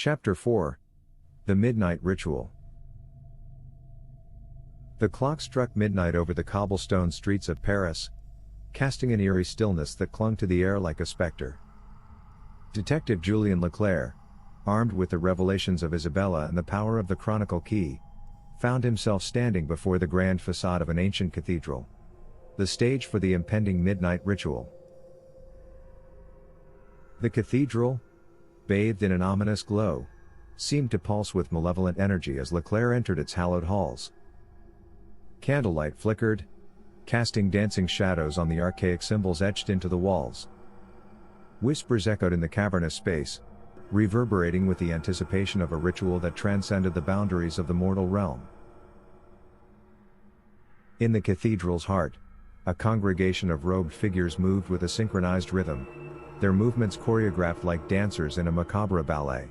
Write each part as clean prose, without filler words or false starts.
Chapter 4. The Midnight Ritual. The clock struck midnight over the cobblestone streets of Paris, casting an eerie stillness that clung to the air like a specter. Detective Julien Leclair, armed with the revelations of Isabella and the power of the Chronicle Key, found himself standing before the grand facade of an ancient cathedral, the stage for the impending midnight ritual. The cathedral, bathed in an ominous glow, seemed to pulse with malevolent energy as Leclair entered its hallowed halls. Candlelight flickered, casting dancing shadows on the archaic symbols etched into the walls. Whispers echoed in the cavernous space, reverberating with the anticipation of a ritual that transcended the boundaries of the mortal realm. In the cathedral's heart, a congregation of robed figures moved with a synchronized rhythm, their movements choreographed like dancers in a macabre ballet.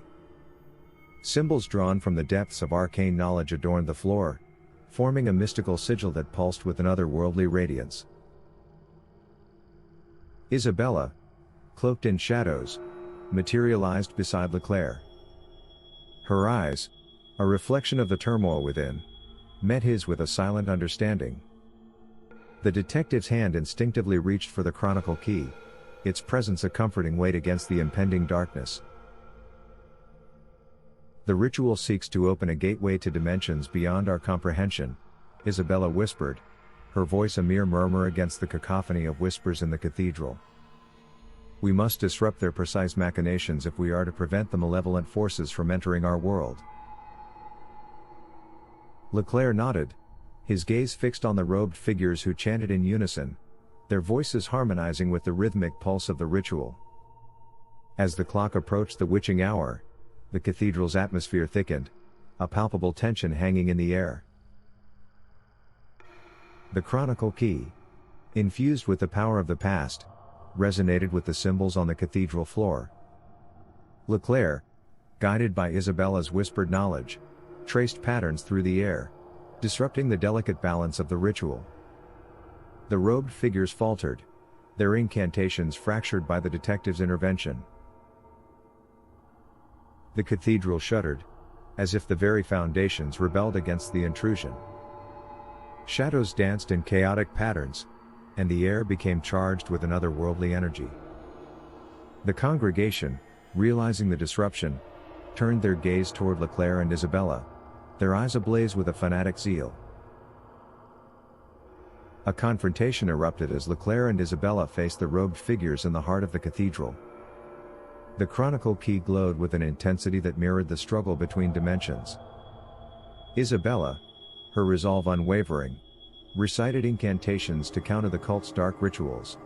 Symbols drawn from the depths of arcane knowledge adorned the floor, forming a mystical sigil that pulsed with an otherworldly radiance. Isabella, cloaked in shadows, materialized beside Leclair. Her eyes, a reflection of the turmoil within, met his with a silent understanding. The detective's hand instinctively reached for the Chronicle Key, its presence a comforting weight against the impending darkness. The ritual seeks to open a gateway to dimensions beyond our comprehension, Isabella whispered, her voice a mere murmur against the cacophony of whispers in the cathedral. We must disrupt their precise machinations if we are to prevent the malevolent forces from entering our world. Leclair nodded, his gaze fixed on the robed figures who chanted in unison, their voices harmonizing with the rhythmic pulse of the ritual. As the clock approached the witching hour, the cathedral's atmosphere thickened, a palpable tension hanging in the air. The Chronicle Key, infused with the power of the past, resonated with the symbols on the cathedral floor. Leclair, guided by Isabella's whispered knowledge, traced patterns through the air, disrupting the delicate balance of the ritual. The robed figures faltered, their incantations fractured by the detective's intervention. The cathedral shuddered, as if the very foundations rebelled against the intrusion. Shadows danced in chaotic patterns, and the air became charged with an otherworldly energy. The congregation, realizing the disruption, turned their gaze toward Leclair and Isabella, their eyes ablaze with a fanatic zeal. A confrontation erupted as Leclair and Isabella faced the robed figures in the heart of the cathedral. The Chronicle Key glowed with an intensity that mirrored the struggle between dimensions. Isabella, her resolve unwavering, recited incantations to counter the cult's dark rituals.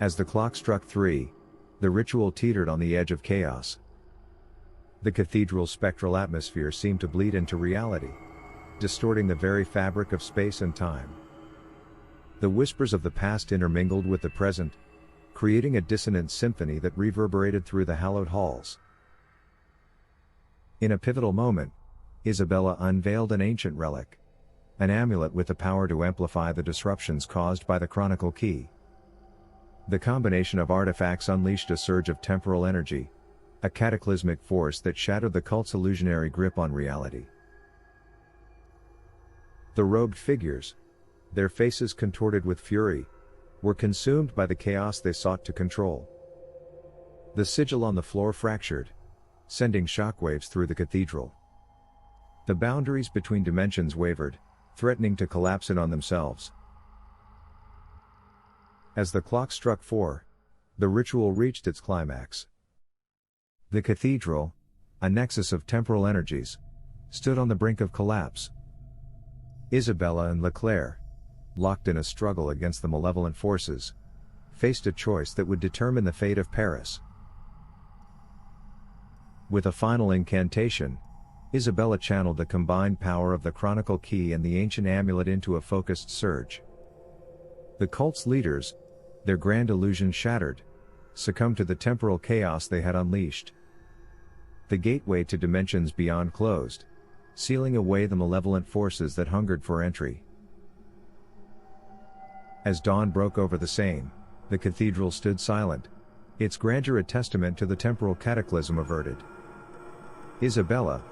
As the clock struck 3, the ritual teetered on the edge of chaos. The cathedral's spectral atmosphere seemed to bleed into reality, distorting the very fabric of space and time. The whispers of the past intermingled with the present, creating a dissonant symphony that reverberated through the hallowed halls. In a pivotal moment, Isabella unveiled an ancient relic, an amulet with the power to amplify the disruptions caused by the Chronicle Key. The combination of artifacts unleashed a surge of temporal energy, a cataclysmic force that shattered the cult's illusionary grip on reality. The robed figures, their faces contorted with fury, were consumed by the chaos they sought to control. The sigil on the floor fractured, sending shockwaves through the cathedral. The boundaries between dimensions wavered, threatening to collapse in on themselves. As the clock struck 4, the ritual reached its climax. The cathedral, a nexus of temporal energies, stood on the brink of collapse. Isabella and Leclair, locked in a struggle against the malevolent forces, faced a choice that would determine the fate of Paris. With a final incantation, Isabella channeled the combined power of the Chronicle Key and the ancient amulet into a focused surge. The cult's leaders, their grand illusion shattered, succumbed to the temporal chaos they had unleashed. The gateway to dimensions beyond closed, sealing away the malevolent forces that hungered for entry. As dawn broke over the Seine, the cathedral stood silent, its grandeur a testament to the temporal cataclysm averted. Isabella,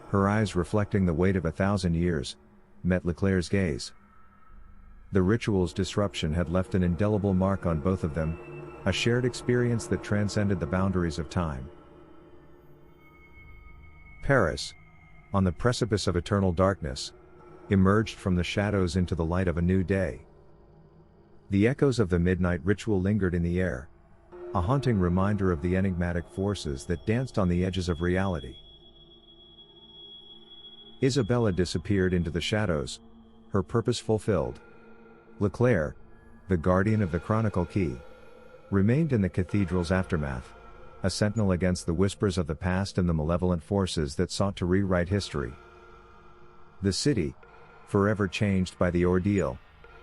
her eyes reflecting the weight of 1,000 years, met Leclair's gaze. The ritual's disruption had left an indelible mark on both of them, a shared experience that transcended the boundaries of time. Paris, on the precipice of eternal darkness, emerged from the shadows into the light of a new day. The echoes of the midnight ritual lingered in the air, a haunting reminder of the enigmatic forces that danced on the edges of reality. Isabella disappeared into the shadows, her purpose fulfilled. Leclair, the guardian of the Chronicle Key, remained in the cathedral's aftermath, a sentinel against the whispers of the past and the malevolent forces that sought to rewrite history. The city, forever changed by the ordeal,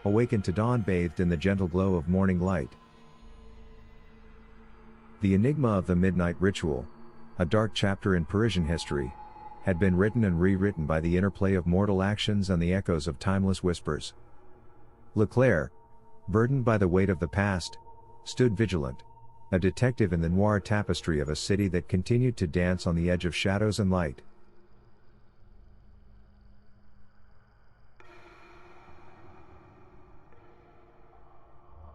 awakened to dawn bathed in the gentle glow of morning light. The enigma of the midnight ritual, a dark chapter in Parisian history, had been written and rewritten by the interplay of mortal actions and the echoes of timeless whispers. Leclair, burdened by the weight of the past, stood vigilant, a detective in the noir tapestry of a city that continued to dance on the edge of shadows and light.